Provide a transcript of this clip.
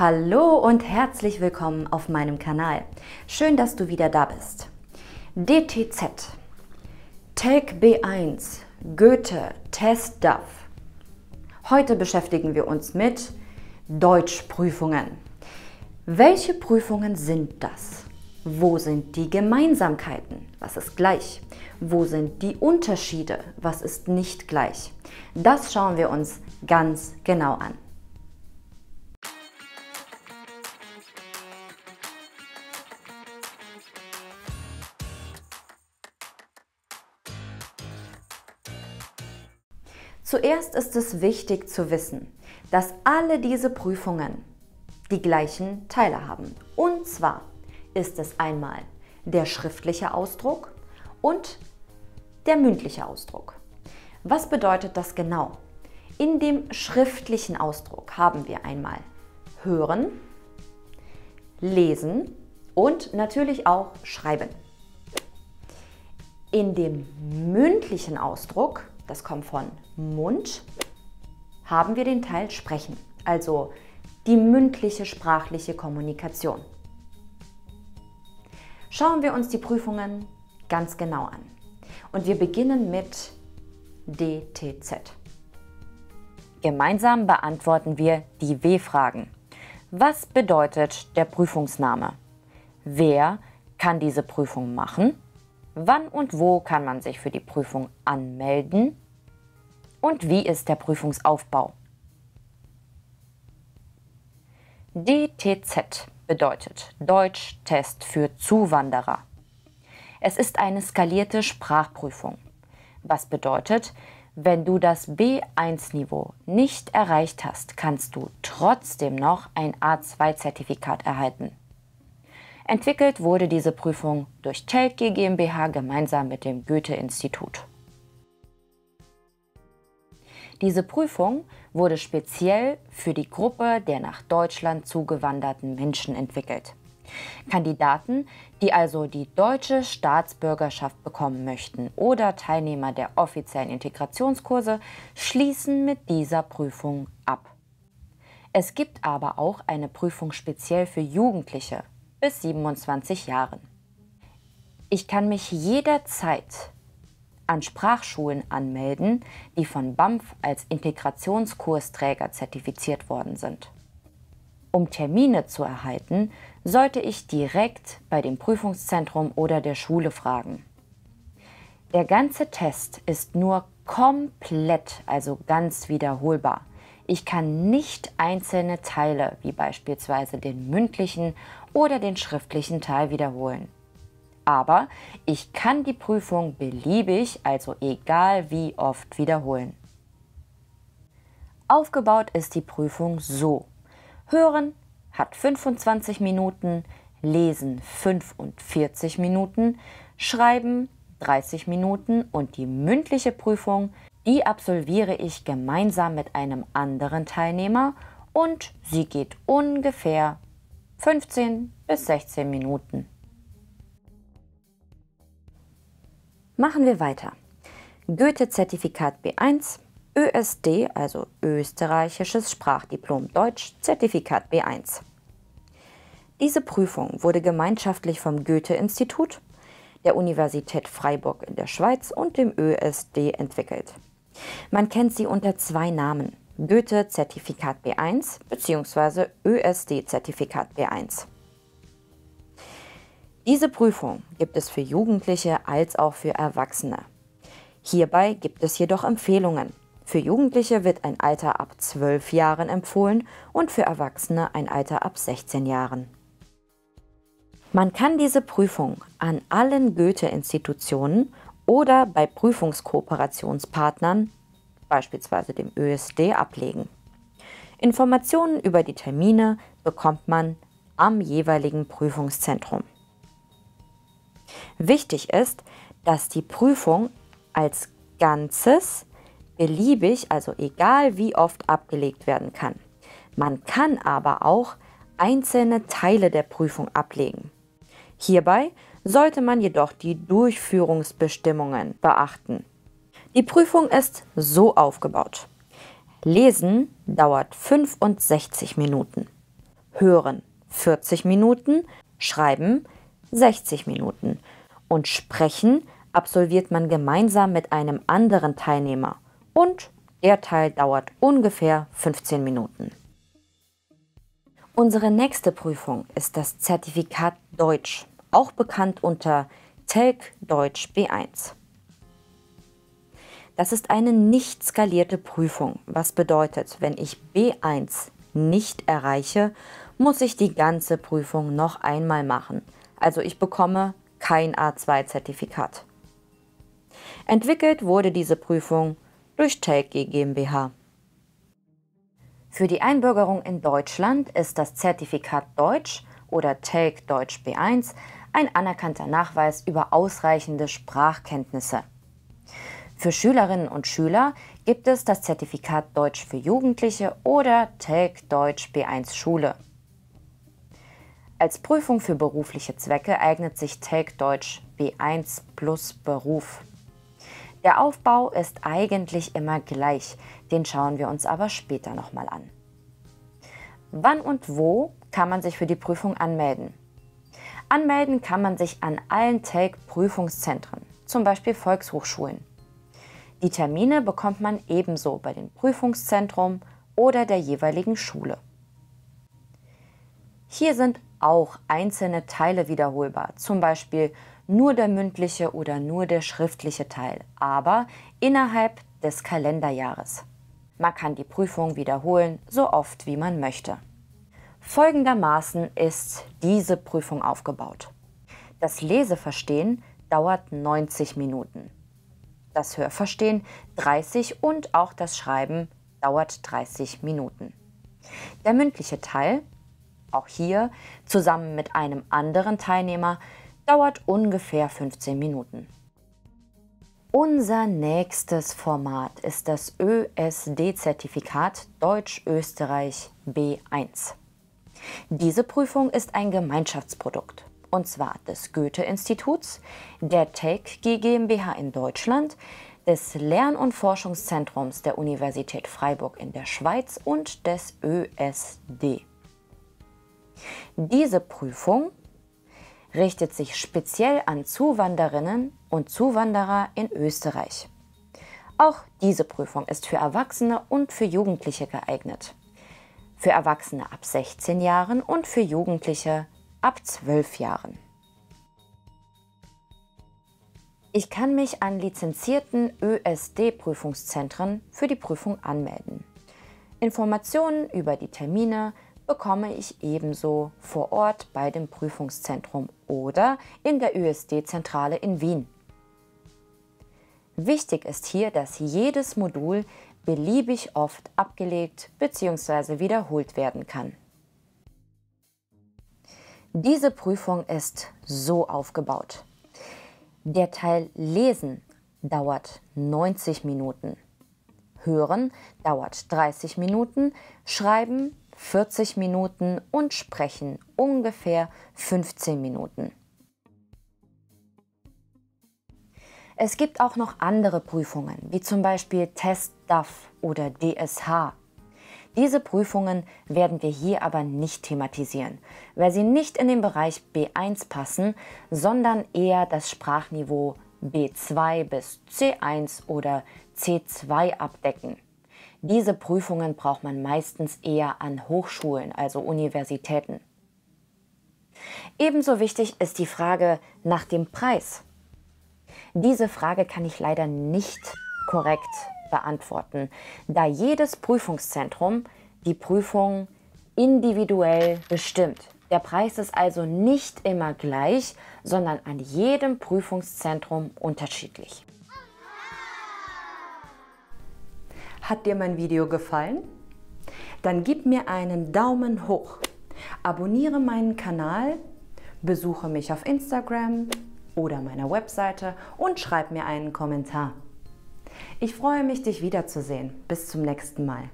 Hallo und herzlich willkommen auf meinem Kanal. Schön, dass du wieder da bist. DTZ, TELC B1, Goethe, Test DAF. Heute beschäftigen wir uns mit Deutschprüfungen. Welche Prüfungen sind das? Wo sind die Gemeinsamkeiten? Was ist gleich? Wo sind die Unterschiede? Was ist nicht gleich? Das schauen wir uns ganz genau an. Zuerst ist es wichtig zu wissen, dass alle diese Prüfungen die gleichen Teile haben. Und zwar ist es einmal der schriftliche Ausdruck und der mündliche Ausdruck. Was bedeutet das genau? In dem schriftlichen Ausdruck haben wir einmal Hören, Lesen und natürlich auch Schreiben. In dem mündlichen Ausdruck, das kommt von Mund, haben wir den Teil Sprechen, also die mündliche sprachliche Kommunikation. Schauen wir uns die Prüfungen ganz genau an. Und wir beginnen mit DTZ. Gemeinsam beantworten wir die W-Fragen. Was bedeutet der Prüfungsname? Wer kann diese Prüfung machen? Wann und wo kann man sich für die Prüfung anmelden? Und wie ist der Prüfungsaufbau? DTZ bedeutet Deutsch-Test für Zuwanderer. Es ist eine skalierte Sprachprüfung. Was bedeutet, wenn du das B1-Niveau nicht erreicht hast, kannst du trotzdem noch ein A2-Zertifikat erhalten. Entwickelt wurde diese Prüfung durch TELC GmbH gemeinsam mit dem Goethe-Institut. Diese Prüfung wurde speziell für die Gruppe der nach Deutschland zugewanderten Menschen entwickelt. Kandidaten, die also die deutsche Staatsbürgerschaft bekommen möchten oder Teilnehmer der offiziellen Integrationskurse, schließen mit dieser Prüfung ab. Es gibt aber auch eine Prüfung speziell für Jugendliche bis 27 Jahren. Ich kann mich jederzeit an Sprachschulen anmelden, die von BAMF als Integrationskursträger zertifiziert worden sind. Um Termine zu erhalten, sollte ich direkt bei dem Prüfungszentrum oder der Schule fragen. Der ganze Test ist nur komplett, also ganz wiederholbar. Ich kann nicht einzelne Teile, wie beispielsweise den mündlichen oder den schriftlichen Teil, wiederholen. Aber ich kann die Prüfung beliebig, also egal wie oft, wiederholen. Aufgebaut ist die Prüfung so: Hören hat 25 Minuten, Lesen 45 Minuten, Schreiben 30 Minuten und die mündliche Prüfung, die absolviere ich gemeinsam mit einem anderen Teilnehmer und sie geht ungefähr 15 bis 16 Minuten. Machen wir weiter. Goethe-Zertifikat B1, ÖSD, also Österreichisches Sprachdiplom Deutsch, Zertifikat B1. Diese Prüfung wurde gemeinschaftlich vom Goethe-Institut, der Universität Freiburg in der Schweiz und dem ÖSD entwickelt. Man kennt sie unter zwei Namen: Goethe-Zertifikat B1 bzw. ÖSD-Zertifikat B1. Diese Prüfung gibt es für Jugendliche als auch für Erwachsene. Hierbei gibt es jedoch Empfehlungen. Für Jugendliche wird ein Alter ab 12 Jahren empfohlen und für Erwachsene ein Alter ab 16 Jahren. Man kann diese Prüfung an allen Goethe-Institutionen oder bei Prüfungskooperationspartnern, beispielsweise dem ÖSD, ablegen. Informationen über die Termine bekommt man am jeweiligen Prüfungszentrum. Wichtig ist, dass die Prüfung als Ganzes beliebig, also egal wie oft, abgelegt werden kann. Man kann aber auch einzelne Teile der Prüfung ablegen. Hierbei sollte man jedoch die Durchführungsbestimmungen beachten. Die Prüfung ist so aufgebaut: Lesen dauert 65 Minuten, Hören 40 Minuten, Schreiben 60 Minuten und Sprechen absolviert man gemeinsam mit einem anderen Teilnehmer und der Teil dauert ungefähr 15 Minuten. Unsere nächste Prüfung ist das Zertifikat Deutsch, auch bekannt unter TELC Deutsch B1. Das ist eine nicht skalierte Prüfung, was bedeutet, wenn ich B1 nicht erreiche, muss ich die ganze Prüfung noch einmal machen. Also ich bekomme kein A2-Zertifikat. Entwickelt wurde diese Prüfung durch TELC GmbH. Für die Einbürgerung in Deutschland ist das Zertifikat Deutsch oder TELC Deutsch B1 ein anerkannter Nachweis über ausreichende Sprachkenntnisse. Für Schülerinnen und Schüler gibt es das Zertifikat Deutsch für Jugendliche oder TELC Deutsch B1 Schule. Als Prüfung für berufliche Zwecke eignet sich TELC Deutsch B1 plus Beruf. Der Aufbau ist eigentlich immer gleich, den schauen wir uns aber später nochmal an. Wann und wo kann man sich für die Prüfung anmelden? Anmelden kann man sich an allen TELC-Prüfungszentren, zum Beispiel Volkshochschulen. Die Termine bekommt man ebenso bei dem Prüfungszentrum oder der jeweiligen Schule. Hier sind auch einzelne Teile wiederholbar, zum Beispiel nur der mündliche oder nur der schriftliche Teil, aber innerhalb des Kalenderjahres. Man kann die Prüfung wiederholen, so oft wie man möchte. Folgendermaßen ist diese Prüfung aufgebaut. Das Leseverstehen dauert 90 Minuten. Das Hörverstehen 30 und auch das Schreiben dauert 30 Minuten. Der mündliche Teil, auch hier zusammen mit einem anderen Teilnehmer, dauert ungefähr 15 Minuten. Unser nächstes Format ist das ÖSD-Zertifikat Deutsch-Österreich B1. Diese Prüfung ist ein Gemeinschaftsprodukt, und zwar des Goethe-Instituts, der TELC GmbH in Deutschland, des Lern- und Forschungszentrums der Universität Freiburg in der Schweiz und des ÖSD. Diese Prüfung richtet sich speziell an Zuwanderinnen und Zuwanderer in Österreich. Auch diese Prüfung ist für Erwachsene und für Jugendliche geeignet. Für Erwachsene ab 16 Jahren und für Jugendliche ab 12 Jahren. Ich kann mich an lizenzierten ÖSD-Prüfungszentren für die Prüfung anmelden. Informationen über die Termine bekomme ich ebenso vor Ort bei dem Prüfungszentrum oder in der ÖSD-Zentrale in Wien. Wichtig ist hier, dass jedes Modul beliebig oft abgelegt bzw. wiederholt werden kann. Diese Prüfung ist so aufgebaut. Der Teil Lesen dauert 90 Minuten, Hören dauert 30 Minuten, Schreiben 40 Minuten und Sprechen ungefähr 15 Minuten. Es gibt auch noch andere Prüfungen, wie zum Beispiel Test DAF oder DSH. Diese Prüfungen werden wir hier aber nicht thematisieren, weil sie nicht in den Bereich B1 passen, sondern eher das Sprachniveau B2 bis C1 oder C2 abdecken. Diese Prüfungen braucht man meistens eher an Hochschulen, also Universitäten. Ebenso wichtig ist die Frage nach dem Preis. Diese Frage kann ich leider nicht korrekt beantworten, da jedes Prüfungszentrum die Prüfung individuell bestimmt. Der Preis ist also nicht immer gleich, sondern an jedem Prüfungszentrum unterschiedlich. Hat dir mein Video gefallen? Dann gib mir einen Daumen hoch, abonniere meinen Kanal, besuche mich auf Instagram oder meiner Webseite und schreib mir einen Kommentar. Ich freue mich, dich wiederzusehen. Bis zum nächsten Mal.